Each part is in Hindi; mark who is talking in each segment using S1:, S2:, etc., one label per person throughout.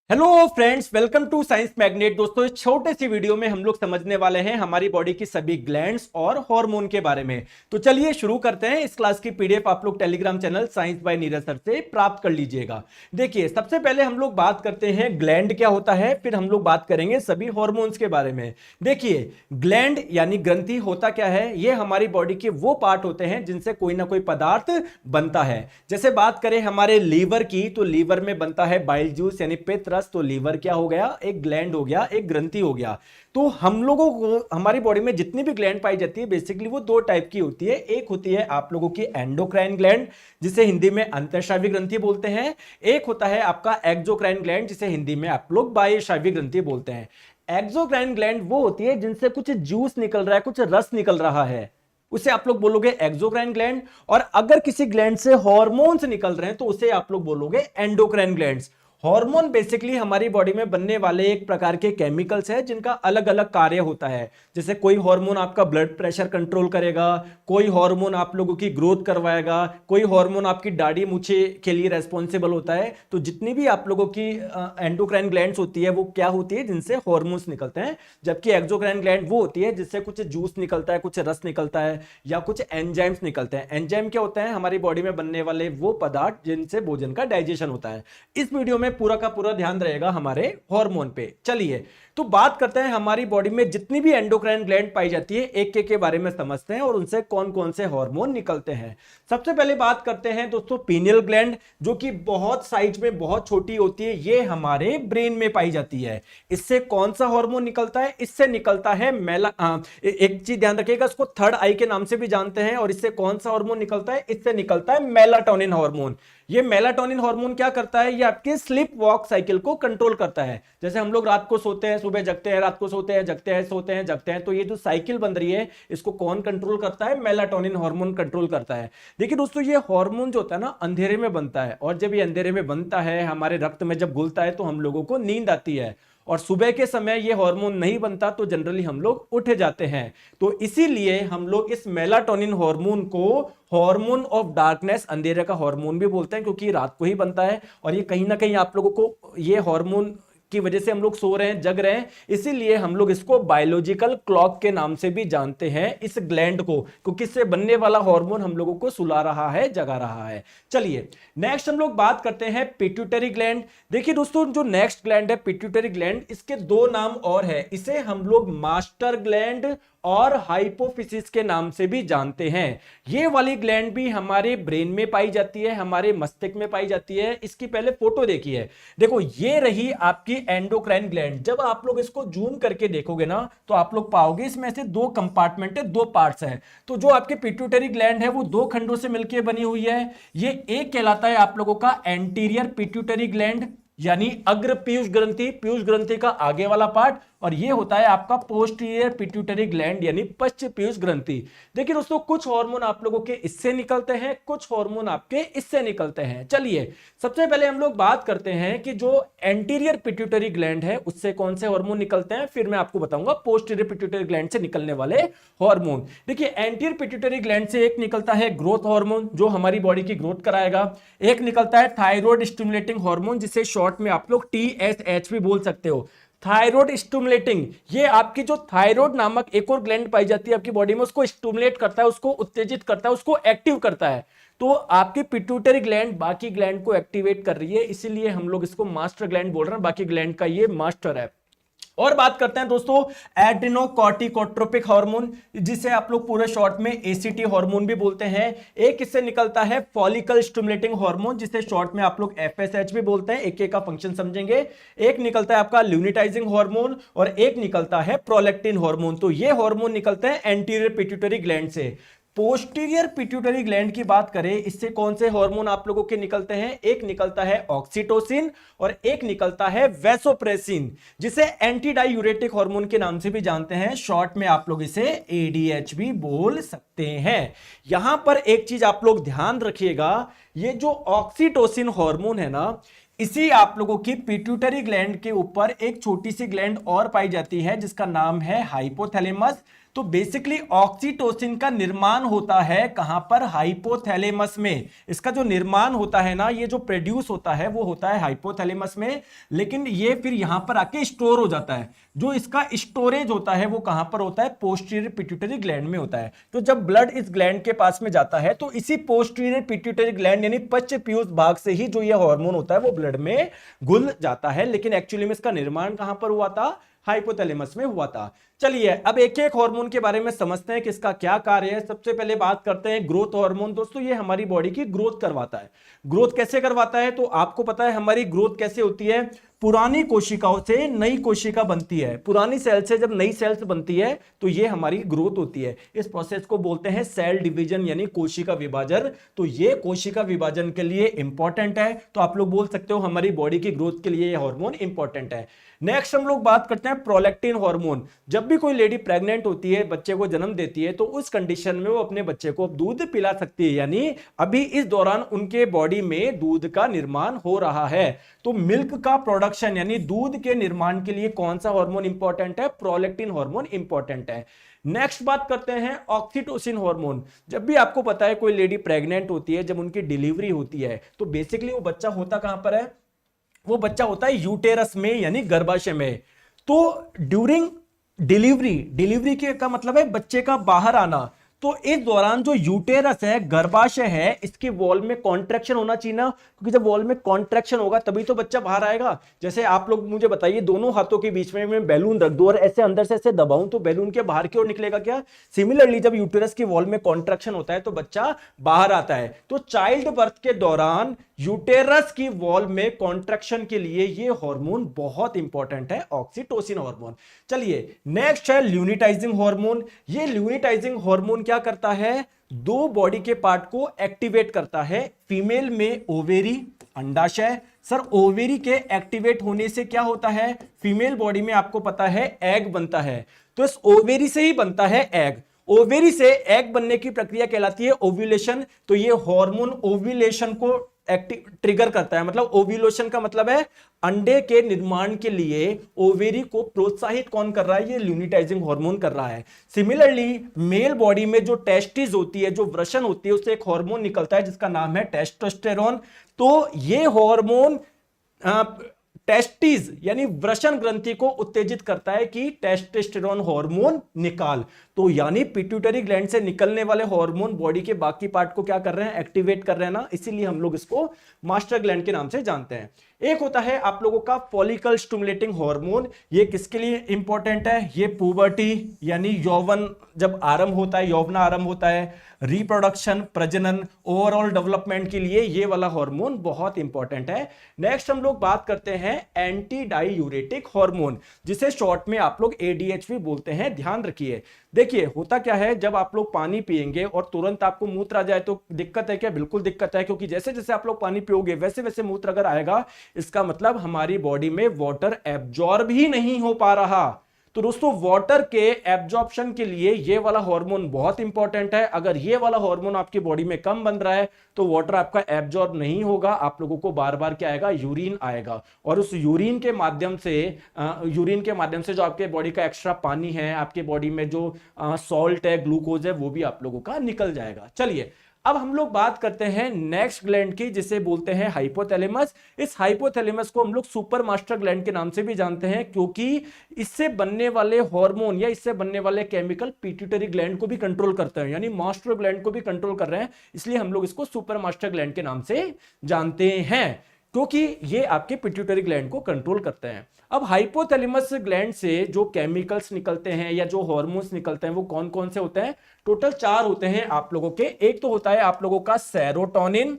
S1: Hello friends, welcome to science magnet. दोस्तों, इस छोटे सी वीडियो में हम लोग समझने वाले हैं हमारी बॉडी की सभी ग्लैंड्स और हार्मोन के बारे में। तो चलिए शुरू करते हैं। इस क्लास की पीडीएफ आप लोग Telegram channel science by Neeraj sir से प्राप्त कर लीजिएगा। देखिए, सबसे पहले हम लोग बात करते हैं ग्लैंड क्या होता है, फिर हम लोग बात करेंगे सभी हार्मोन्स के बारे में। देखिए, ग्लैंड यानी ग्रंथि होता क्या है, ये हमारी बॉडी के वो पार्ट होते हैं जिनसे कोई ना कोई पदार्थ बनता है। जैसे बात करें हमारे लीवर की, तो लीवर में बनता है बाइल जूस यानी पित्त। तो लीवर क्या हो गया, एक ग्लैंड हो गया, एक ग्रंथि हो गया। तो हम लोगों को हमारी बॉडी में जितनी भी ग्लैंड पाई जाती है बेसिकली वो दो टाइप की होती है। एक होती है आप लोगों की एंडोक्राइन ग्लैंड, जिसे हिंदी में अंतःस्रावी ग्रंथि बोलते हैं। एक होता है आपका एक्सोक्राइन ग्लैंड, जिसे हिंदी में आप लोग बाह्यस्रावी ग्रंथि बोलते हैं। एक्सोक्राइन ग्लैंड वो होती है जिनसे कुछ जूस निकल रहा है, कुछ रस निकल रहा है, उसे आप लोग बोलोगे एक्सोक्राइन ग्लैंड। और अगर किसी ग्लैंड से हॉर्मोन्स निकल रहे हैं तो उसे आप लोग बोलोगे एंडोक्राइन ग्लैंड्स। हार्मोन बेसिकली हमारी बॉडी में बनने वाले एक प्रकार के केमिकल्स हैं जिनका अलग अलग कार्य होता है। जैसे कोई हार्मोन आपका ब्लड प्रेशर कंट्रोल करेगा, कोई हार्मोन आप लोगों की ग्रोथ करवाएगा, कोई हार्मोन आपकी दाढ़ी मूछे के लिए रेस्पॉन्सिबल होता है। तो जितनी भी आप लोगों की एंडोक्राइन ग्लैंड्स होती है वो क्या होती है, जिनसे हार्मोन्स निकलते हैं। जबकि एक्सोक्राइन ग्लैंड वो होती है जिससे कुछ जूस निकलता है, कुछ रस निकलता है, या कुछ एंजाइम्स निकलते हैं। एंजाइम क्या होता है, हमारी बॉडी में बनने वाले वो पदार्थ जिनसे भोजन का डाइजेशन होता है। इस वीडियो में पूरा का पूरा ध्यान रहेगा हमारे हार्मोन पे। चलिए तो बात करते हैं हमारी बॉडी में जितनी भी एंडोक्राइन ग्लैंड पाई जाती है, एक एक के बारे में समझते हैं और उनसे कौन कौन से हार्मोन निकलते हैं। सबसे पहले बात करते हैं दोस्तों पीनियल ग्लैंड, जो कि बहुत साइज में बहुत छोटी होती है। ये हमारे ब्रेन में पाई जाती है। इससे कौन सा हार्मोन निकलता है, इससे निकलता है एक चीज ध्यान रखिएगा, इसको थर्ड आई के नाम से भी जानते हैं। और इससे कौन सा हार्मोन निकलता है, इससे निकलता है मेलाटोनिन हार्मोन। ये मेलाटोनिन हार्मोन क्या करता है, ये आपके स्लीप वॉक साइकिल को कंट्रोल करता है। जैसे हम लोग रात को सोते हैं, सुबह जगते हैं, रात को सोते हैं, जगते हैं, सोते हैं, जगते हैं, तो ये जो साइकिल बन रही है इसको कौन कंट्रोल करता है, मेलाटोनिन हार्मोन कंट्रोल करता है। देखिए दोस्तों, ये हार्मोन जो होता है ना, अंधेरे में बनता है। और जब ये अंधेरे में बनता है, हमारे रक्त में जब घुलता है तो हम लोगों को नींद आती है। और सुबह के समय ये हार्मोन नहीं बनता तो जनरली हम लोग उठ जाते हैं। तो इसीलिए हम लोग इस मेलाटोनिन हार्मोन को हार्मोन ऑफ डार्कनेस, अंधेरे का हार्मोन भी बोलते हैं, क्योंकि रात को ही बनता है। और ये कहीं ना कहीं आप लोगों को ये हार्मोन की वजह से हम लोग सो रहे हैं, जग रहे हैं, इसीलिए हम लोग इसको बायोलॉजिकल क्लॉक के नाम से भी जानते हैं इस ग्लैंड को, क्योंकि इससे बनने वाला हार्मोन हम लोगों को सुला रहा है, जगा रहा है। चलिए नेक्स्ट हम लोग बात करते हैं पिट्यूटरी ग्लैंड। देखिए दोस्तों, जो नेक्स्ट ग्लैंड है पिट्यूटरी ग्लैंड, इसके दो नाम और है। इसे हम लोग मास्टर ग्लैंड और हाइपोफिसिस के नाम से भी जानते हैं। ये वाली ग्लैंड भी हमारे ब्रेन में पाई जाती है, हमारे मस्तिष्क में पाई जाती है। इसकी पहले फोटो देखिए, देखो ये रही आपकी एंडोक्राइन ग्लैंड। जब आप लोग इसको जूम करके देखोगे ना तो आप लोग पाओगे इसमें से दो कंपार्टमेंट है, दो पार्ट्स हैं। तो जो आपके पिट्यूटरी ग्लैंड है वो दो खंडों से मिलकर बनी हुई है। ये एक कहलाता है आप लोगों का एंटीरियर पिट्यूटरी ग्लैंड, यानी अग्र पीयूष ग्रंथि, पीयूष ग्रंथि का आगे वाला पार्ट। और ये होता है आपका पोस्टीरियर पिट्यूटरी ग्लैंड, यानी पश्च पीयूष ग्रंथि। देखिए दोस्तों, कुछ हार्मोन आप लोगों के इससे निकलते हैं, कुछ हार्मोन आपके इससे निकलते हैं। चलिए सबसे पहले हम लोग बात करते हैं कि जो एंटीरियर पिट्यूटरी ग्लैंड है उससे कौन से हार्मोन निकलते हैं, फिर मैं आपको बताऊंगा पोस्टीरियर पिट्यूटरी ग्लैंड से निकलने वाले हार्मोन। देखिए, एंटीरियर पिट्यूटरी ग्लैंड से एक निकलता है ग्रोथ हार्मोन, जो हमारी बॉडी की ग्रोथ कराएगा। एक निकलता है थायराइड स्टिमुलेटिंग हार्मोन, जिसे शॉर्ट में आप लोग TSH भी बोल सकते हो, थायराइड स्टिमुलेटिंग। ये आपकी जो थायराइड नामक एक और ग्लैंड पाई जाती है आपकी बॉडी में, उसको स्टिमुलेट करता है, उसको उत्तेजित करता है, उसको एक्टिव करता है। तो आपकी पिट्यूटरी ग्लैंड बाकी ग्लैंड को एक्टिवेट कर रही है, इसीलिए हम लोग इसको मास्टर ग्लैंड बोल रहे हैं, बाकी ग्लैंड का ये मास्टर है। और बात करते हैं दोस्तों एड्रेनोकॉर्टिकोट्रोपिक हार्मोन, जिसे आप लोग पूरे शॉर्ट में ACT हार्मोन भी बोलते हैं। एक इससे निकलता है फॉलिकल स्टिमुलेटिंग हार्मोन, जिसे शॉर्ट में आप लोग FSH भी बोलते हैं। एक एक का फंक्शन समझेंगे। एक निकलता है आपका ल्यूनिटाइजिंग हार्मोन और एक निकलता है प्रोलैक्टिन हार्मोन। तो ये हार्मोन निकलते हैं एंटीरियर पिट्यूटरी ग्लैंड से। पोस्टीरियर पिट्यूटरी ग्लैंड की बात करें, इससे कौन से हार्मोन आप लोगों के निकलते हैं, एक निकलता है ऑक्सीटोसिन और एक निकलता है वैसोप्रेसिन, जिसे एंटी डायूरेटिक हार्मोन के नाम से भी जानते हैं। शॉर्ट में आप लोग इसे ADH भी बोल सकते हैं। यहां पर एक चीज आप लोग ध्यान रखिएगा, ये जो ऑक्सीटोसिन हार्मोन है ना, इसी आप लोगों की पिट्यूटरी ग्लैंड के ऊपर एक छोटी सी ग्लैंड और पाई जाती है जिसका नाम है हाइपोथैलेमस। तो बेसिकली ऑक्सीटोसिन का निर्माण होता है कहां पर, हाइपोथैलेमस में। इसका जो निर्माण होता है ना, ये जो प्रोड्यूस होता है वो होता है हाइपोथैलेमस में, लेकिन ये फिर यहां पर आके स्टोर हो जाता है। जो इसका स्टोरेज होता है वो कहां पर होता है, पोस्टीरियर पिट्यूटरी ग्लैंड में होता है। तो जब ब्लड इस ग्लैंड के पास में जाता है तो इसी पोस्टीरियर पिट्यूटरी ग्लैंड यानी पश्च पीयूष भाग से ही जो ये हार्मोन होता है वो ब्लड में घुल जाता है, लेकिन एक्चुअली में इसका निर्माण कहां पर हुआ था, हाइपोथैलेमस में हुआ था। चलिए अब एक एक हार्मोन के बारे में समझते हैं कि इसका क्या कार्य है। सबसे पहले बात करते हैं ग्रोथ हार्मोन। दोस्तों ये हमारी बॉडी की ग्रोथ करवाता है। ग्रोथ कैसे करवाता है, तो आपको पता है हमारी ग्रोथ कैसे होती है, पुरानी कोशिकाओं से नई कोशिका बनती है। पुरानी सेल से जब नई सेल्स बनती है तो ये हमारी ग्रोथ होती है। इस प्रोसेस को बोलते हैं सेल डिवीजन यानी कोशिका विभाजन। तो ये कोशिका विभाजन के लिए इंपॉर्टेंट है। तो आप लोग बोल सकते हो हमारी बॉडी की ग्रोथ के लिए ये हार्मोन इंपॉर्टेंट है। नेक्स्ट हम लोग बात करते हैं प्रोलैक्टिन हार्मोन। जब भी कोई लेडी प्रेग्नेंट होती है, बच्चे को जन्म देती है, तो उस कंडीशन में वो अपने बच्चे को दूध पिला सकती है, यानी अभी इस दौरान उनके बॉडी में दूध का निर्माण हो रहा है। तो मिल्क का प्रोडक्शन यानी दूध के निर्माण के लिए कौन सा हार्मोन इंपॉर्टेंट है, प्रोलैक्टिन हार्मोन इंपॉर्टेंट है। नेक्स्ट बात करते हैं ऑक्सीटोसिन हार्मोन। जब भी आपको पता है कोई लेडी प्रेग्नेंट होती है, जब उनकी डिलीवरी होती है, तो बेसिकली वो बच्चा होता कहां पर है, वो बच्चा होता है यूटेरस में यानी गर्भाशय में। तो ड्यूरिंग डिलीवरी के का मतलब है बच्चे का बाहर आना। तो इस दौरान जो यूटेरस है, गर्भाशय है, इसके वॉल में कॉन्ट्रैक्शन होना चाहिए ना, क्योंकि जब वॉल में कॉन्ट्रैक्शन होगा तभी तो बच्चा बाहर आएगा। जैसे आप लोग मुझे बताइए, दोनों हाथों के बीच में मैं बैलून रख दूं और ऐसे अंदर से ऐसे दबाऊं तो बैलून के बाहर की ओर निकलेगा क्या। सिमिलरली जब यूटेरस की वॉल में कॉन्ट्रैक्शन होता है तो बच्चा बाहर आता है। तो चाइल्ड बर्थ के दौरान यूटेरस की वॉल में कॉन्ट्रैक्शन के लिए ये हार्मोन बहुत इंपॉर्टेंट है, ऑक्सीटोसिन हार्मोन। चलिए नेक्स्ट है ल्यूनिटाइजिंग हार्मोन। ये ल्यूनिटाइजिंग हार्मोन क्या करता है, दो बॉडी के पार्ट को एक्टिवेट करता है। फीमेल में ओवेरी, अंडाशय। सर ओवेरी के एक्टिवेट होने से क्या होता है, फीमेल बॉडी में आपको पता है एग बनता है। तो इस ओवेरी से ही बनता है एग। ओवेरी से एग बनने की प्रक्रिया कहलाती है ओव्यूलेशन। तो ये हार्मोन ओव्यूलेशन को ट्रिगर करता है। मतलब ओव्यूलेशन का मतलब है अंडे के निर्माण के लिए ओवेरी को प्रोत्साहित कौन कर रहा है, ये ल्यूनिटाइजिंग हार्मोन कर रहा है। सिमिलरली मेल बॉडी में जो टेस्टिस होती है, जो वृषण होती है, उससे एक हार्मोन निकलता है जिसका नाम है टेस्टोस्टेरोन। तो ये हार्मोन टेस्टिस यानी वृषण ग्रंथि को उत्तेजित करता है कि टेस्टोस्टेरोन हार्मोन निकाल। तो यानी पिट्यूटरी ग्लैंड से निकलने वाले हार्मोन बॉडी के बाकी पार्ट को क्या कर रहे हैं, एक्टिवेट कर रहे हैं ना, इसीलिए हम लोग इसको मास्टर ग्लैंड के नाम से जानते हैं। एक होता है आप लोगों का फॉलिकल स्टिमुलेटिंग हार्मोन। ये किसके लिए इंपॉर्टेंट है, ये पुबर्टी यानी यौवन जब आरंभ होता है, यौवना आरंभ होता है, रिप्रोडक्शन, प्रजनन, ओवरऑल डेवलपमेंट के लिए ये वाला हार्मोन बहुत इंपॉर्टेंट है। नेक्स्ट हम लोग बात करते हैं एंटी डाईयूरेटिक हार्मोन, जिसे शॉर्ट में आप लोग एडीएचवी बोलते हैं। ध्यान रखिए, देखिए होता क्या है, जब आप लोग पानी पिएंगे और तुरंत आपको मूत्र आ जाए तो दिक्कत है क्या, बिल्कुल दिक्कत है, क्योंकि जैसे जैसे आप लोग पानी पियोगे वैसे वैसे मूत्र अगर आएगा, इसका मतलब हमारी बॉडी में वाटर एब्जॉर्ब ही नहीं हो पा रहा। तो दोस्तों वाटर के एब्जॉर्प्शन के लिए ये वाला हार्मोन बहुत इंपॉर्टेंट है। अगर ये वाला हार्मोन आपकी बॉडी में कम बन रहा है तो वाटर आपका एब्जॉर्ब नहीं होगा, आप लोगों को बार बार क्या आएगा, यूरिन आएगा, और उस यूरिन के माध्यम से जो आपके बॉडी का एक्स्ट्रा पानी है, आपके बॉडी में जो सॉल्ट है, ग्लूकोज है, वो भी आप लोगों का निकल जाएगा। चलिए अब हम लोग बात करते हैं नेक्स्ट ग्लैंड की, जिसे बोलते हैं हाइपोथैलेमस। इस हाइपोथैलेमस को हम लोग सुपर मास्टर ग्लैंड के नाम से भी जानते हैं, क्योंकि इससे बनने वाले हार्मोन या इससे बनने वाले केमिकल पिट्यूटरी ग्लैंड को भी कंट्रोल करते हैं, यानी मास्टर ग्लैंड को भी कंट्रोल कर रहे हैं। इसलिए हम लोग इसको सुपर मास्टर ग्लैंड के नाम से जानते हैं, क्योंकि ये आपके पिट्यूटरी ग्लैंड को कंट्रोल करते हैं। अब हाइपोथैलेमस ग्लैंड से जो केमिकल्स निकलते हैं या जो हार्मोन्स निकलते हैं वो कौन कौन से होते हैं, टोटल 4 होते हैं आप लोगों के। एक तो होता है आप लोगों का सेरोटोनिन,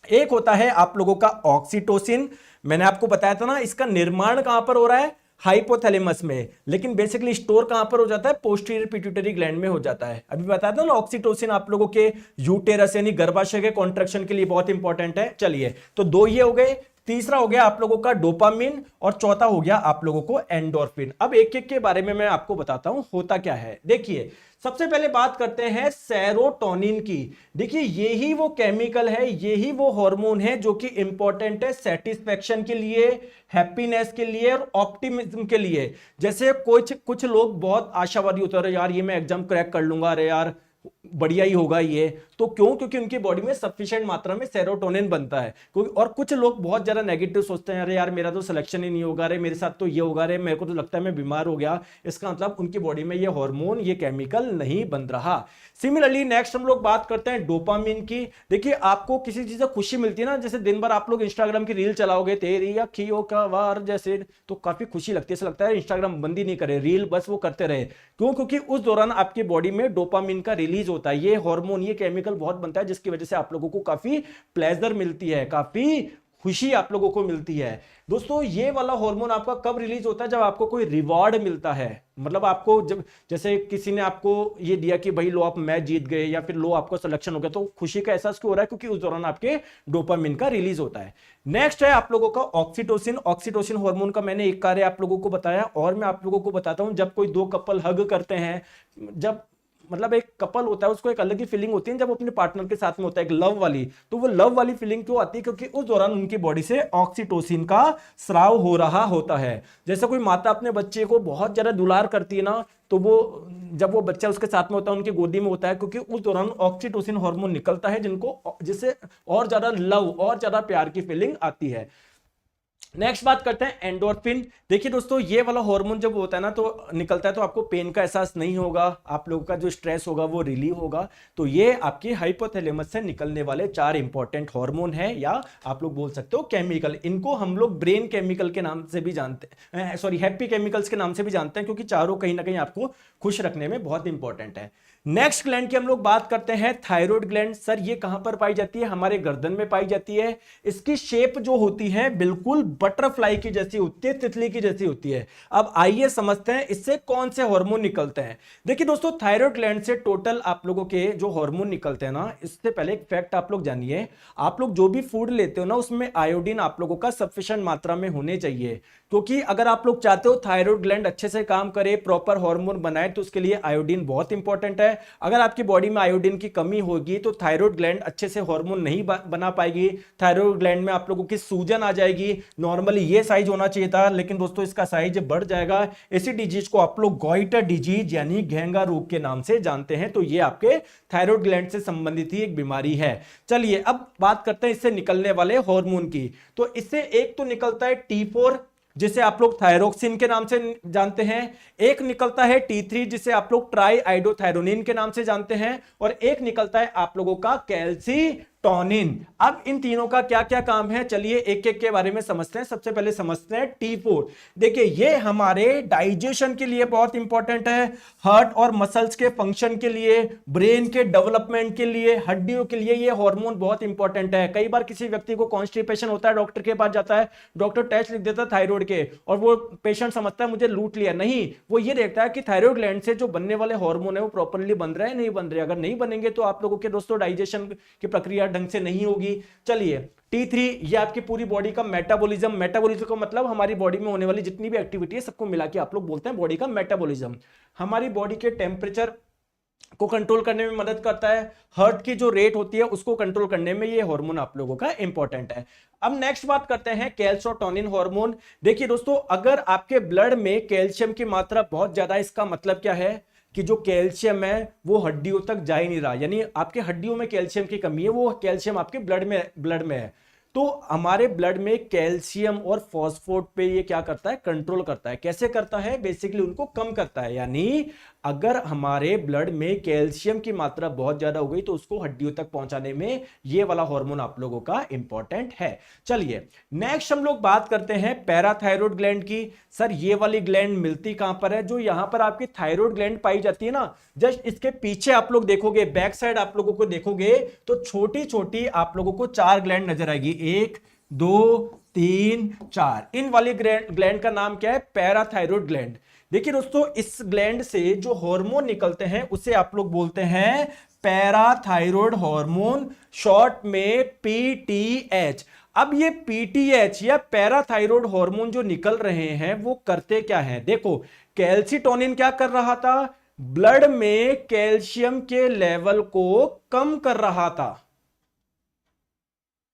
S1: एक होता है आप लोगों का ऑक्सीटोसिन। मैंने आपको बताया था ना, इसका निर्माण कहां पर हो रहा है, हाइपोथैलेमस में, लेकिन बेसिकली स्टोर कहां पर हो जाता है, पोस्टीरियर पिट्यूटरी ग्लैंड में हो जाता है। अभी बताया था ना, ऑक्सीटोसिन आप लोगों के यूटेरस यानी गर्भाशय के कॉन्ट्रैक्शन के लिए बहुत इंपॉर्टेंट है। चलिए तो 2 ये हो गए। तीसरा हो गया आप लोगों का डोपामिन और चौथा हो गया आप लोगों को एंडोर्फिन। अब एक एक के बारे में मैं आपको बताता हूं होता क्या है। देखिए सबसे पहले बात करते हैं सेरोटोनिन की। देखिए यही वो केमिकल है, यही वो हार्मोन है जो कि इंपॉर्टेंट है सेटिस्फैक्शन के लिए, हैप्पीनेस के लिए और ऑप्टिमिज्म के लिए। जैसे कुछ लोग बहुत आशावादी होते हैं, यार ये मैं एग्जाम क्रैक कर लूंगा, अरे यार बढ़िया ही होगा ये, तो क्यों? क्योंकि उनकी बॉडी में सफिशिएंट मात्रा में सेरोटोनिन बनता है। और कुछ लोग बहुत ज्यादा नेगेटिव सोचते हैं, अरे यार मेरा तो सिलेक्शन ही नहीं होगा, अरे मेरे साथ तो ये होगा, अरे मेरे को तो लगता है मैं बीमार हो गया। इसका मतलब उनकी बॉडी में ये हार्मोन, ये केमिकल नहीं बन रहा। सिमिलरली नेक्स्ट हम लोग बात करते हैं डोपामिन की। देखिए आपको किसी चीज से खुशी मिलती है ना, जैसे दिन भर आप लोग इंस्टाग्राम की रील चलाओगे, तेरी अखियों का वार जैसे, तो काफी खुशी लगती है, ऐसा लगता है इंस्टाग्राम बंद ही नहीं करे, रील बस वो करते रहे। क्यों? क्योंकि उस दौरान आपकी बॉडी में डोपामिन का रिलीज होता है, ये हार्मोन, ये केमिकल बहुत बनता है, जिसकी वजह से आप लोगों को काफी प्लेजर मिलती है, काफी खुशी आप लोगों को मिलती है। दोस्तों ये वाला हार्मोन आपका कब रिलीज होता है? जब आपको कोई रिवॉर्ड मिलता है। मतलब आपको जब जैसे किसी ने आपको ये दिया कि भाई लो आप मैच जीत गए, या फिर लो आपको सिलेक्शन हो गया, तो खुशी का एहसास क्यों हो रहा है? क्योंकि उस दौरान आपके डोपामिन का रिलीज होता है। नेक्स्ट है आप लोगों का ऑक्सीटोसिन। ऑक्सीटोसिन हार्मोन का मैंने एक कार्य आप लोगों को बताया, और मैं आप लोगों को बताता हूं, जब कोई दो कपल हग करते हैं, जब मतलब एक कपल होता है उसको एक अलग ही फीलिंग होती है जब अपने पार्टनर के साथ में होता है, एक लव वाली। तो वो लव वाली फीलिंग क्यों आती है? क्योंकि उस दौरान उनकी बॉडी से ऑक्सीटोसिन का स्राव हो रहा होता है। जैसे कोई माता अपने बच्चे को बहुत ज्यादा दुलार करती है ना, तो वो जब वो बच्चा उसके साथ में होता है, उनकी गोदी में होता है, क्योंकि उस दौरान ऑक्सीटोसिन हार्मोन निकलता है, जिससे और ज्यादा लव और ज्यादा प्यार की फीलिंग आती है। नेक्स्ट बात करते हैं एंडोर्फिन। देखिए दोस्तों ये वाला हार्मोन जब होता है ना, तो निकलता है, तो आपको पेन का एहसास नहीं होगा, आप लोगों का जो स्ट्रेस होगा वो रिलीव होगा। तो ये आपके हाइपोथैलेमस से निकलने वाले 4 इंपॉर्टेंट हार्मोन है, या आप लोग बोल सकते हो केमिकल। इनको हम लोग ब्रेन केमिकल के नाम से भी जानते हैं, सॉरी हैप्पी केमिकल्स के नाम से भी जानते हैं, क्योंकि चारों कहीं ना कहीं आपको खुश रखने में बहुत इंपॉर्टेंट है। नेक्स्ट ग्लैंड की हम लोग बात करते हैं थायराइड ग्लैंड। सर ये कहां पर पाई जाती है? हमारे गर्दन में पाई जाती है। इसकी शेप जो होती है बिल्कुल बटरफ्लाई की जैसी होती है, तितली की जैसी होती है। अब आइए समझते हैं इससे कौन से हार्मोन निकलते हैं। देखिए दोस्तों थायराइड ग्लैंड से टोटल आप लोगों के जो हार्मोन निकलते हैं ना, इससे पहले एक फैक्ट आप लोग जानिए, आप लोग जो भी फूड लेते हो ना उसमें आयोडीन आप लोगों का सफिशिएंट मात्रा में होने चाहिए। क्योंकि अगर आप लोग चाहते हो थायराइड ग्लैंड अच्छे से काम करे, प्रॉपर हार्मोन बनाए, तो उसके लिए आयोडीन बहुत इंपॉर्टेंट है। अगर आपकी बॉडी में आयोडीन की कमी होगी तो थायराइड ग्लैंड अच्छे से हार्मोन नहीं बना पाएगी। थायराइड ग्लैंड में आप लोगों की सूजन आ जाएगी। नॉर्मली ये साइज होना चाहिए था, लेकिन दोस्तों इसका साइज बढ़ जाएगा। इसी डिजीज को आप लोग गॉइटर डिजीज यानी घेंगा रोग के नाम से जानते हैं। तो ये आपके थायराइड ग्लैंड से संबंधित ही एक बीमारी है। चलिए अब बात करते हैं इससे निकलने वाले हार्मोन की। तो इससे एक तो निकलता है T4 जिसे आप लोग थायरोक्सिन के नाम से जानते हैं, एक निकलता है T3 जिसे आप लोग ट्राई आइडोथायरोनिन के नाम से जानते हैं, और एक निकलता है आप लोगों का कैल्सीटोनिन। अब इन तीनों का क्या क्या काम है, चलिए एक एक के बारे में समझते हैं। सबसे पहले समझते हैं T4। देखिए ये हमारे डाइजेशन के लिए बहुत इंपॉर्टेंट है, हार्ट और मसल्स के फंक्शन के लिए, ब्रेन के डेवलपमेंट के लिए, हड्डियों के लिए ये हार्मोन बहुत इंपॉर्टेंट है। कई बार किसी व्यक्ति को कॉन्स्टिपेशन होता है, डॉक्टर के पास जाता है, डॉक्टर टेस्ट लिख देता है थायराइड के, और वो पेशेंट समझता है मुझे लूट लिया। नहीं, वो ये देखता है कि थायराइड ग्लैंड से जो बनने वाले हार्मोन है वो प्रॉपर्ली बन रहे हैं नहीं बन रहे। अगर नहीं बनेंगे तो आप लोगों के दोस्तों डाइजेशन की प्रक्रिया ढंग से नहीं होगी। चलिए T3 ये आपकी पूरी बॉडी का मेटाबॉलिज्म का मतलब हमारी बॉडी में होने वाली जितनी भी एक्टिविटी है सबको मिला के आप लोग बोलते हैं बॉडी का मेटाबॉलिज्म। हमारी बॉडी के टेम्परेचर को कंट्रोल करने में मदद करता है। हार्ट की जो रेट होती है उसको कंट्रोल करने में ये हार्मोन आप लोगों का इंपॉर्टेंट है। अब नेक्स्ट बात करते हैं कैल्शियोटोनिन हार्मोन। देखिए दोस्तों अगर आपके ब्लड में कैल्शियम की मात्रा बहुत ज्यादा है, इसका मतलब क्या है कि जो कैल्शियम है वो हड्डियों तक जा ही नहीं रहा, यानी आपके हड्डियों में कैल्शियम की कमी है, वो कैल्शियम आपके ब्लड में है। तो हमारे ब्लड में कैल्शियम और फॉस्फोट पे ये क्या करता है, कंट्रोल करता है। कैसे करता है? बेसिकली उनको कम करता है। यानी अगर हमारे ब्लड में कैल्शियम की मात्रा बहुत ज्यादा हो गई तो उसको हड्डियों तक पहुंचाने में ये वाला हार्मोन आप लोगों का इंपॉर्टेंट है। चलिए नेक्स्ट हम लोग बात करते हैं पैराथायरॉयड ग्लैंड की। सर ये वाली ग्लैंड मिलती कहां पर है? जो यहां पर आपकी थायराइड ग्लैंड पाई जाती है ना, जस्ट इसके पीछे आप लोग देखोगे, बैक साइड आप लोगों को देखोगे तो छोटी छोटी आप लोगों को 4 ग्लैंड नजर आएगी। 1 2 3 4। इन वाली ग्लैंड का नाम क्या है? Parathyroid gland. देखिए दोस्तों इस ग्लैंड से जो हार्मोन निकलते हैं उसे आप लोग बोलते हैं पैराथायरॉयड हार्मोन, शॉर्ट में PTH। अब ये पीटीएच या पैराथायरॉयड हार्मोन जो निकल रहे हैं वो करते क्या है, देखो कैल्सिटोनिन क्या कर रहा था, ब्लड में कैल्शियम के लेवल को कम कर रहा था।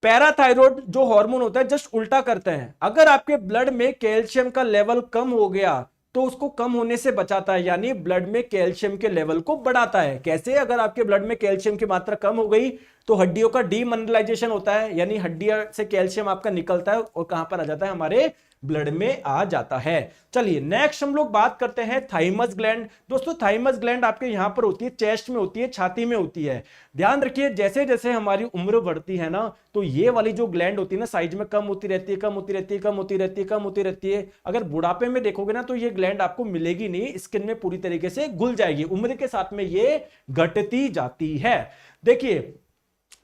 S1: पैराथायरॉयड जो हार्मोन होता है जस्ट उल्टा करते हैं, अगर आपके ब्लड में कैल्शियम का लेवल कम हो गया तो उसको कम होने से बचाता है, यानी ब्लड में कैल्शियम के लेवल को बढ़ाता है। कैसे, अगर आपके ब्लड में कैल्शियम की मात्रा कम हो गई तो हड्डियों का डीमिनरलाइजेशन होता है, यानी हड्डियां से कैल्शियम आपका निकलता है और कहां पर आ जाता है, हमारे ब्लड में आ जाता है। चलिए नेक्स्ट हम लोग बात करते हैं थाइमस ग्लैंड। दोस्तों थाइमस ग्लैंड आपके यहां पर होती है, चेस्ट में होती है, छाती में होती है। ध्यान रखिए जैसे जैसे हमारी उम्र बढ़ती है ना तो ये वाली जो ग्लैंड होती है ना साइज में कम होती रहती है, कम होती रहती है, कम होती रहती है, कम होती रहती है। अगर बुढ़ापे में देखोगे ना तो ये ग्लैंड आपको मिलेगी नहीं, स्किन में पूरी तरीके से घुल जाएगी, उम्र के साथ में ये घटती जाती है। देखिए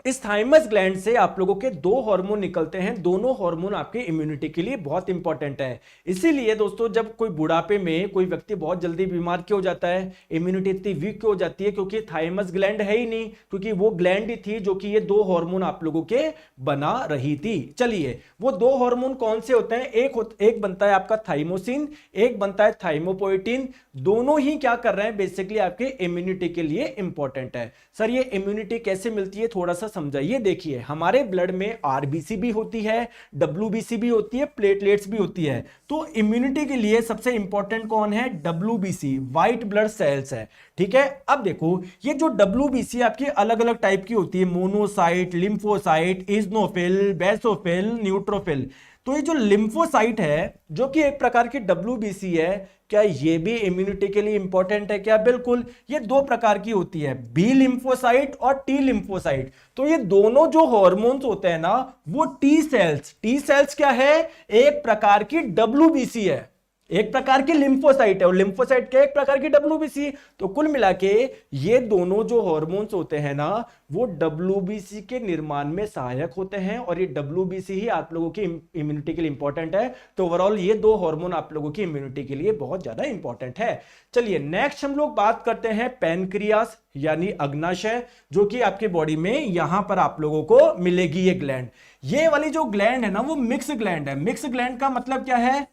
S1: इस थाइमस ग्लैंड से आप लोगों के दो हार्मोन निकलते हैं, दोनों हार्मोन आपके इम्यूनिटी के लिए बहुत इंपॉर्टेंट है। इसीलिए दोस्तों जब कोई बुढ़ापे में कोई व्यक्ति बहुत जल्दी बीमार क्यों हो जाता है, इम्यूनिटी इतनी वीक क्यों हो जाती है, क्योंकि थाइमस ग्लैंड है ही नहीं, क्योंकि वो ग्लैंड ही थी जो कि ये दो हार्मोन आप लोगों के बना रही थी। चलिए वो दो हार्मोन कौन से होते हैं, एक बनता है आपका थाइमोसिन, एक बनता है थाइमोपोएटिन। दोनों ही क्या कर रहे हैं, बेसिकली आपके इम्यूनिटी के लिए इंपॉर्टेंट है। सर ये इम्यूनिटी कैसे मिलती है, थोड़ा सा समझाइए। देखिए हमारे ब्लड में आरबीसी भी होती है, डब्ल्यूबीसी भी होती है, प्लेटलेट्स भी होती है। तो इम्यूनिटी के लिए सबसे इंपॉर्टेंट कौन है, डब्ल्यूबीसी, व्हाइट ब्लड सेल्स है। ठीक है, अब देखो ये जो डब्ल्यूबीसी आपकी अलग अलग टाइप की होती है, monocyte, lymphocyte, eosinophil, basophil, neutrophil. तो ये जो लिम्फोसाइट है जो कि एक प्रकार की डब्ल्यूबीसी है, क्या ये भी इम्यूनिटी के लिए इंपॉर्टेंट है क्या, बिल्कुल। ये दो प्रकार की होती है, बी लिम्फोसाइट और टी लिम्फोसाइट। तो ये दोनों जो हार्मोन्स होते हैं ना वो टी सेल्स क्या है, एक प्रकार की डब्ल्यूबीसी है, एक प्रकार की लिम्फोसाइट है, और लिम्फोसाइट क्या, एक प्रकार की डब्ल्यूबीसी। तो कुल मिला के ये दोनों जो हार्मोन्स होते हैं ना वो डब्ल्यूबीसी के निर्माण में सहायक होते हैं, और ये डब्ल्यूबीसी ही आप लोगों की इम्यूनिटी के लिए इंपॉर्टेंट है। तो ओवरऑल ये दो हार्मोन आप लोगों की इम्यूनिटी के लिए बहुत ज्यादा इंपॉर्टेंट है। चलिए नेक्स्ट हम लोग बात करते हैं पैनक्रियास यानी अग्नाशय, जो कि आपकी बॉडी में यहां पर आप लोगों को मिलेगी। ये ग्लैंड, ये वाली जो ग्लैंड है ना वो मिक्स ग्लैंड है। मिक्स ग्लैंड का मतलब क्या है,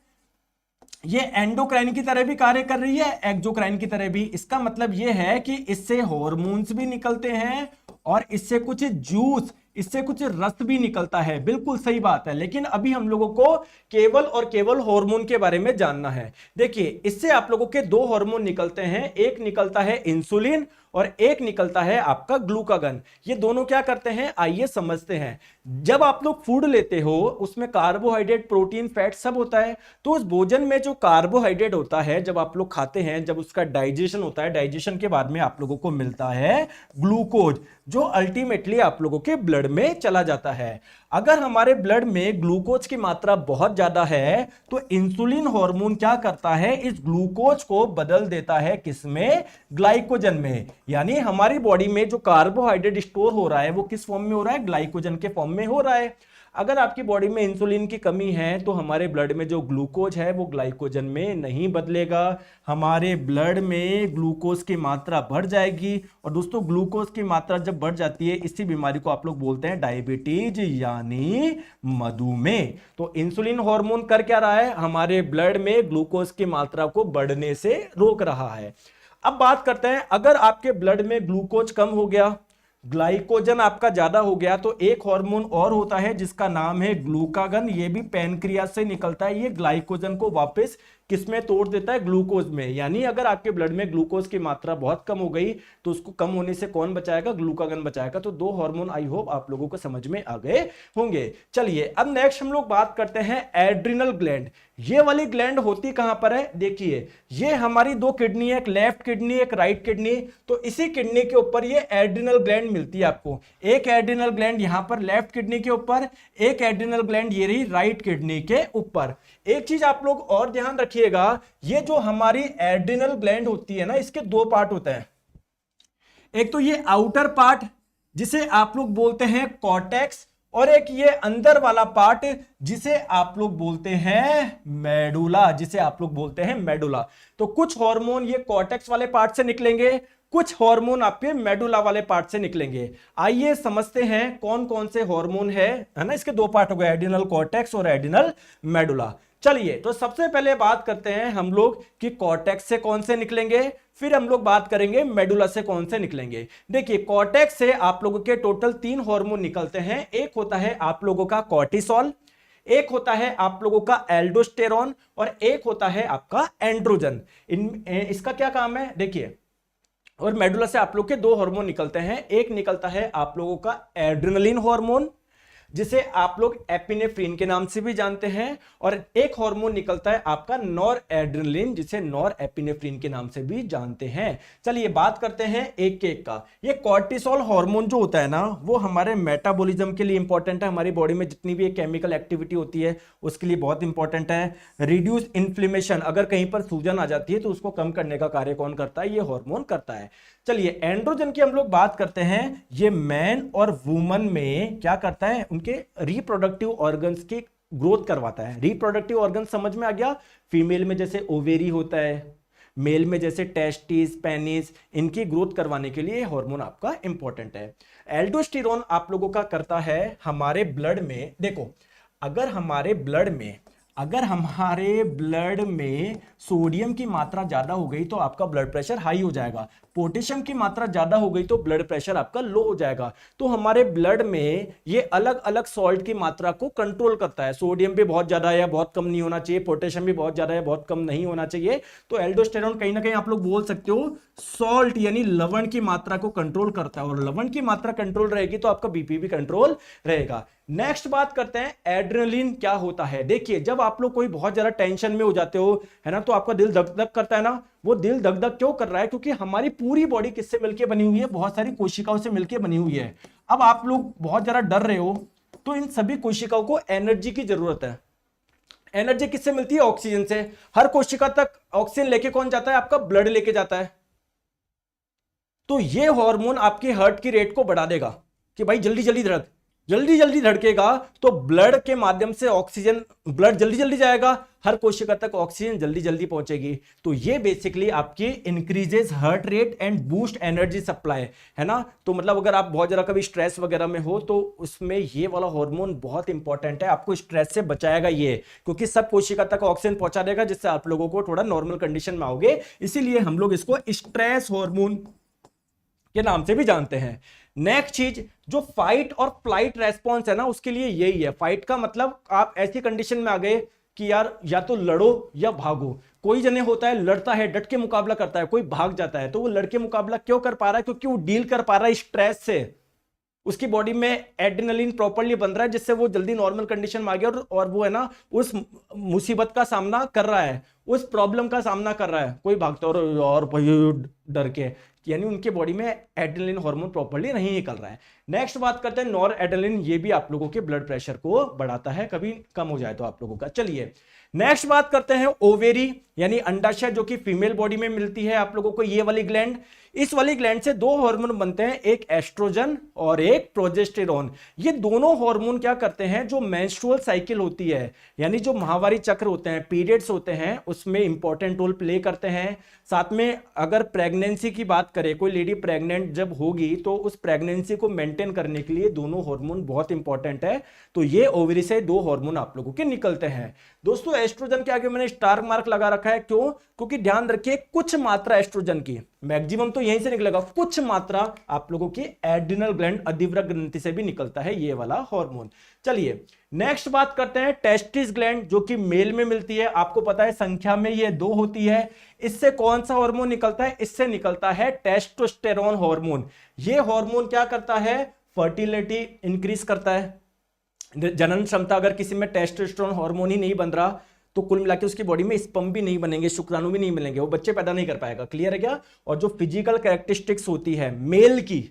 S1: ये एंडोक्राइन की तरह भी कार्य कर रही है, एक्सोक्राइन की तरह भी। इसका मतलब ये है कि इससे हॉर्मोन्स भी निकलते हैं और इससे कुछ जूस, इससे कुछ रस भी निकलता है, बिल्कुल सही बात है। लेकिन अभी हम लोगों को केवल और केवल हार्मोन के बारे में जानना है। देखिए इससे आप लोगों के दो हार्मोन निकलते हैं, एक निकलता है इंसुलिन और एक निकलता है आपका ग्लूकागन। ये दोनों क्या करते हैं, आइए समझते हैं। जब आप लोग फूड लेते हो उसमें कार्बोहाइड्रेट, प्रोटीन, फैट सब होता है। तो उस भोजन में जो कार्बोहाइड्रेट होता है जब आप लोग खाते हैं, जब उसका डाइजेशन होता है, डाइजेशन के बाद में आप लोगों को मिलता है ग्लूकोज, जो अल्टीमेटली आप लोगों के ब्लड में चला जाता है। अगर हमारे ब्लड में ग्लूकोज की मात्रा बहुत ज्यादा है तो इंसुलिन हार्मोन क्या करता है, इस ग्लूकोज को बदल देता है किसमें, ग्लाइकोजन में। यानी हमारी बॉडी में जो कार्बोहाइड्रेट स्टोर हो रहा है वो किस फॉर्म में हो रहा है, ग्लाइकोजन के फॉर्म में हो रहा है। अगर आपकी बॉडी में इंसुलिन की कमी है तो हमारे ब्लड में जो ग्लूकोज है वो ग्लाइकोजन में नहीं बदलेगा, हमारे ब्लड में ग्लूकोज की मात्रा बढ़ जाएगी। और दोस्तों ग्लूकोज की मात्रा जब बढ़ जाती है, इसी बीमारी को आप लोग बोलते हैं डायबिटीज यानी मधुमेह। तो इंसुलिन हार्मोन कर क्या रहा है, हमारे ब्लड में ग्लूकोज की मात्रा को बढ़ने से रोक रहा है। अब बात करते हैं, अगर आपके ब्लड में ग्लूकोज कम हो गया, ग्लाइकोजन आपका ज्यादा हो गया, तो एक हार्मोन और होता है जिसका नाम है ग्लूकागन। ये भी पैनक्रियास से निकलता है, ये ग्लाइकोजन को वापस किसमें तोड़ देता है, ग्लूकोज में। यानी अगर आपके ब्लड में ग्लूकोज की मात्रा बहुत कम हो गई तो उसको कम होने से कौन बचाएगा, ग्लूकागन बचाएगा। तो दो हार्मोन आई होप आप लोगों को समझ में आ गए होंगे। चलिए अब नेक्स्ट हम लोग बात करते हैं एड्रिनल ग्लैंड। ये वाली ग्लैंड होती कहां पर है, देखिए ये हमारी दो किडनी है, एक लेफ्ट किडनी एक राइट किडनी। तो इसी किडनी के ऊपर ये एड्रिनल ग्लैंड मिलती है आपको। एक एड्रिनल ग्लैंड यहां पर लेफ्ट किडनी के ऊपर, एक एड्रिनल ग्लैंड ये रही राइट किडनी के ऊपर। एक चीज आप लोग और ध्यान रखिएगा, ये जो हमारी एड्रिनल ग्लैंड होती है ना इसके दो पार्ट होते हैं। एक तो ये आउटर पार्ट जिसे आप लोग बोलते हैं कॉर्टेक्स, और एक ये अंदर वाला पार्ट जिसे आप लोग बोलते हैं मेडुला, जिसे आप लोग बोलते हैं मेडुला। तो कुछ हार्मोन ये कॉर्टेक्स वाले पार्ट से निकलेंगे, कुछ हार्मोन आपके मेडुला वाले पार्ट से निकलेंगे। आइए समझते हैं कौन कौन से हार्मोन है ना। इसके दो पार्ट हो गए, एड्रिनल कॉर्टेक्स और एड्रिनल मेडुला। चलिए तो सबसे पहले बात करते हैं हम लोग कि कॉर्टेक्स से कौन से निकलेंगे, फिर हम लोग बात करेंगे मेडुला से कौन से निकलेंगे। देखिए कॉर्टेक्स से आप लोगों के टोटल 3 हार्मोन निकलते हैं। एक होता है आप लोगों का कॉर्टिसोल, एक होता है आप लोगों का एल्डोस्टेरॉन और एक होता है आपका एंड्रोजन। इसका क्या काम है देखिए। और मेडुला से आप लोग के 2 हार्मोन निकलते हैं। एक निकलता है आप लोगों का एड्रेनलिन हार्मोन जिसे आप लोग एपिनेफ्रिन के नाम से भी जानते हैं, और एक हार्मोन निकलता है आपका नॉर एड्रेनलिन जिसे नॉर एपिनेफ्रिन के नाम से भी जानते हैं। चलिए बात करते हैं एक एक का। ये कॉर्टिसोल हार्मोन जो होता है ना वो हमारे मेटाबॉलिज्म के लिए इंपॉर्टेंट है। हमारी बॉडी में जितनी भी केमिकल एक्टिविटी होती है उसके लिए बहुत इंपॉर्टेंट है। रिड्यूस इन्फ्लेमेशन, अगर कहीं पर सूजन आ जाती है तो उसको कम करने का कार्य कौन करता है, ये हार्मोन करता है। चलिए एंड्रोजन की हम लोग बात करते हैं। ये मैन और वुमन में क्या करता है, उनके रिप्रोडक्टिव ऑर्गन्स की ग्रोथ करवाता है। रिप्रोडक्टिव ऑर्गन समझ में आ गया। फीमेल में जैसे ओवेरी होता है, मेल में जैसे टेस्टिस, पेनिस, इनकी ग्रोथ करवाने के लिए हार्मोन आपका इंपॉर्टेंट है। एल्डोस्टेरोन आप लोगों का करता है हमारे ब्लड में। देखो अगर हमारे ब्लड में सोडियम की मात्रा ज्यादा हो गई तो आपका ब्लड प्रेशर हाई हो जाएगा, पोटेशियम की मात्रा ज्यादा हो गई तो ब्लड प्रेशर आपका लो हो जाएगा। तो हमारे ब्लड में ये अलग अलग सॉल्ट की मात्रा को कंट्रोल करता है। सोडियम भी बहुत ज्यादा है, बहुत कम नहीं होना चाहिए, पोटेशियम भी बहुत ज्यादा है, बहुत कम नहीं होना चाहिए। तो एल्डोस्टेरोन कहीं ना कहीं आप लोग बोल सकते हो सॉल्ट यानी लवण की मात्रा को कंट्रोल करता है, और लवण की मात्रा कंट्रोल रहेगी तो आपका बीपी भी कंट्रोल रहेगा। नेक्स्ट बात करते हैं एड्रेनलिन क्या होता है। देखिए जब आप लोग कोई बहुत ज्यादा टेंशन में हो जाते हो है ना, तो आपका दिल धक धक करता है ना। वो दिल धक धक क्यों कर रहा है, क्योंकि हमारी पूरी बॉडी किससे मिलकर बनी हुई है, बहुत सारी कोशिकाओं से मिलकर बनी हुई है। अब आप लोग बहुत ज्यादा डर रहे हो तो इन सभी कोशिकाओं को एनर्जी की जरूरत है। एनर्जी किससे मिलती है, ऑक्सीजन से। हर कोशिका तक ऑक्सीजन लेके कौन जाता है, आपका ब्लड लेके जाता है। तो ये हार्मोन आपके हार्ट की रेट को बढ़ा देगा कि भाई जल्दी जल्दी धड़केगा, तो ब्लड के माध्यम से ऑक्सीजन, ब्लड जल्दी जल्दी जाएगा, हर कोशिका तक ऑक्सीजन जल्दी जल्दी पहुंचेगी। तो ये बेसिकली आपकी increases heart rate and boost energy supply है ना। तो मतलब अगर आप बहुत ज्यादा कभी स्ट्रेस वगैरह में हो तो उसमें ये वाला हार्मोन बहुत इंपॉर्टेंट है, आपको स्ट्रेस से बचाएगा ये, क्योंकि सब कोशिका तक ऑक्सीजन पहुंचा देगा जिससे आप लोगों को थोड़ा नॉर्मल कंडीशन में आओगे। इसीलिए हम लोग इसको स्ट्रेस हार्मोन के नाम से भी जानते हैं। नेक्स्ट चीज जो फाइट और फ्लाइट रेस्पॉन्स है ना, उसके लिए यही है। फाइट का मतलब आप ऐसी कंडीशन में आ गए कि यार या तो लड़ो या भागो। कोई जने होता है लड़ता है, डट के मुकाबला करता है, कोई भाग जाता है। तो वो लड़के मुकाबला क्यों कर पा रहा है, क्योंकि वो डील कर पा रहा है स्ट्रेस से। उसकी बॉडी में एड्रेनलिन प्रॉपर्ली बन रहा है जिससे वो जल्दी नॉर्मल कंडीशन में आ गया, और वो है ना उस मुसीबत का सामना कर रहा है, उस प्रॉब्लम का सामना कर रहा है। कोई भागता और डर के, यानी उनके बॉडी में एड्रेनलिन हार्मोन प्रॉपर्ली नहीं निकल रहा है। नेक्स्ट बात करते हैं नॉर एड्रेनलिन। ये भी आप लोगों के ब्लड प्रेशर को बढ़ाता है, कभी कम हो जाए तो आप लोगों का। चलिए नेक्स्ट बात करते हैं ओवेरी यानी अंडाशय, जो कि फीमेल बॉडी में मिलती है आप लोगों को। ये वाली ग्लैंड, इस वाली ग्लैंड से 2 हार्मोन बनते हैं, एक एस्ट्रोजन और एक प्रोजेस्टेरोन। ये दोनों हार्मोन क्या करते हैं, जो मेंस्ट्रुअल साइकिल होती है यानी जो माहवारी चक्र होते हैं, पीरियड्स होते हैं, उसमें इंपॉर्टेंट रोल प्ले करते हैं। साथ में अगर प्रेगनेंसी की बात करें, कोई लेडी प्रेग्नेंट जब होगी तो उस प्रेगनेंसी को मेंटेन करने के लिए दोनों हार्मोन बहुत इंपॉर्टेंट है। तो ये ओवरी से 2 हार्मोन आप लोगों के निकलते हैं। दोस्तों एस्ट्रोजन के आगे मैंने स्टार मार्क लगा रखा है, क्यों, क्योंकि ध्यान रखिए कुछ मात्रा एस्ट्रोजन की, मैक्सिमम तो यहीं से निकलेगा, कुछ मात्रा आप लोगों की एड्रिनल ग्लैंड अधिवृक्क ग्रंथि से भी निकलता है ये वाला हार्मोन। चलिए नेक्स्ट बात करते हैं टेस्टिस ग्लैंड, जो कि मेल में मिलती है। आपको पता है संख्या में ये 2 होती है। इससे कौन सा हार्मोन निकलता है, इससे निकलता है टेस्टोस्टेरोन हार्मोन। ये हार्मोन क्या करता है, फर्टिलिटी इंक्रीज करता है, जनन क्षमता। अगर किसी में टेस्टोस्टेरोन हार्मोन ही नहीं बन रहा तो कुल मिला के उसकी बॉडी में स्पर्म भी नहीं बनेंगे, शुक्राणु भी नहीं मिलेंगे, वो बच्चे पैदा नहीं कर पाएगा। क्लियर है क्या। और जो फिजिकल कैरेक्टरिस्टिक्स होती है मेल की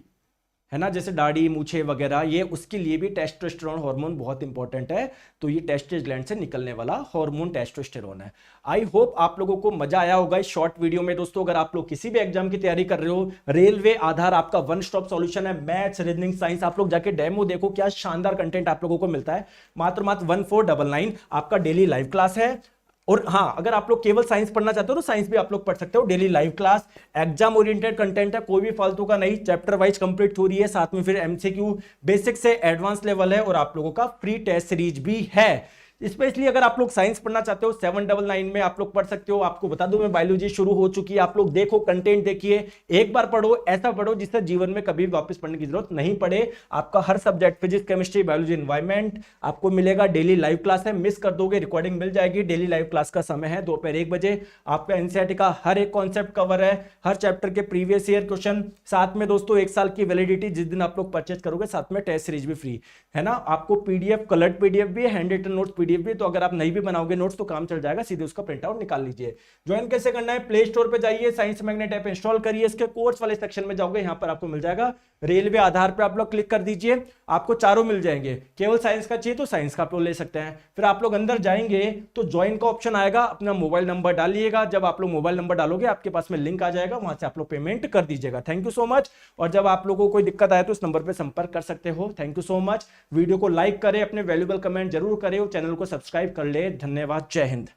S1: है ना, जैसे दाढ़ी मूछे वगैरह, ये उसके लिए भी टेस्टोस्टेरोन हार्मोन बहुत इंपॉर्टेंट है। तो ये टेस्टिस ग्लैंड से निकलने वाला हार्मोन टेस्टोस्टेरोन है। आई होप आप लोगों को मजा आया होगा इस शॉर्ट वीडियो में। दोस्तों अगर आप लोग किसी भी एग्जाम की तैयारी कर रहे हो, रेलवे आधार आपका वन स्टॉप सॉल्यूशन है। मैथ्स, रीजनिंग, साइंस, आप लोग जाके डेमो देखो, क्या शानदार कंटेंट आप लोगों को मिलता है। मात्र 1499 आपका डेली लाइव क्लास है। और हाँ, अगर आप लोग केवल साइंस पढ़ना चाहते हो तो साइंस भी आप लोग पढ़ सकते हो। Daily live class, exam oriented content है, कोई भी फालतू का नहीं, चैप्टर वाइज कंप्लीट हो रही है, साथ में फिर एमसीक्यू बेसिक से एडवांस लेवल है, और आप लोगों का फ्री टेस्ट सीरीज भी है। स्पेशली अगर आप लोग साइंस पढ़ना चाहते हो 799 में आप लोग पढ़ सकते हो। आपको बता दूं मैं, बायोलॉजी शुरू हो चुकी है, आप लोग देखो, कंटेंट देखिए, एक बार पढ़ो, ऐसा पढ़ो जिससे जीवन में कभी वापस पढ़ने की जरूरत नहीं पड़े। आपका हर subject physics, chemistry, biology, environment आपको मिलेगा। डेली लाइव क्लास है, मिस कर दोगे रिकॉर्डिंग मिल जाएगी। डेली लाइव क्लास का समय है दोपहर 1 बजे। आपका एनसीईआरटी का हर एक कॉन्सेप्ट कवर है, हर चैप्टर के प्रीवियस ईयर क्वेश्चन, साथ में दोस्तों 1 साल की वैलिडिटी, जिस दिन आप लोग परचेज करोगे साथ में टेस्ट सीरीज भी फ्री है ना। आपको पीडीएफ, कलर्ड पीडीएफ भी है, हैंड रिटन नोट्स पीडीएफ भी। तो अगर आप नहीं भी बनाओगे नोट्स तो काम चल जाएगा, सीधे उसका प्रिंट आउट निकाल लीजिए। ज्वाइन कैसे करना है, प्ले स्टोर पे जाइए, साइंस मैग्नेट ऐप इंस्टॉल करिए, इसके कोर्स वाले सेक्शन में जाओगे, यहां पर आपको मिल जाएगा रेलवे आधार पे आप लोग क्लिक कर दीजिए, आपको चारों मिल जाएंगे। केवल साइंस का चाहिए तो साइंस का आप लोग ले सकते हैं। फिर आप लोग अंदर जाएंगे तो ज्वाइन का ऑप्शन आएगा, अपना मोबाइल नंबर डालिएगा। जब आप लोग मोबाइल नंबर डालोगे आपके पास में लिंक आ जाएगा, वहां से आप लोग पेमेंट कर दीजिएगा। Thank you so much. और जब आप लोगों को कोई दिक्कत आए तो इस नंबर पर संपर्क कर सकते हो। Thank you so much. Video को लाइक करें, अपने वैल्यूएबल कमेंट जरूर करें, और चैनल को सब्सक्राइब कर ले। धन्यवाद, जय हिंद।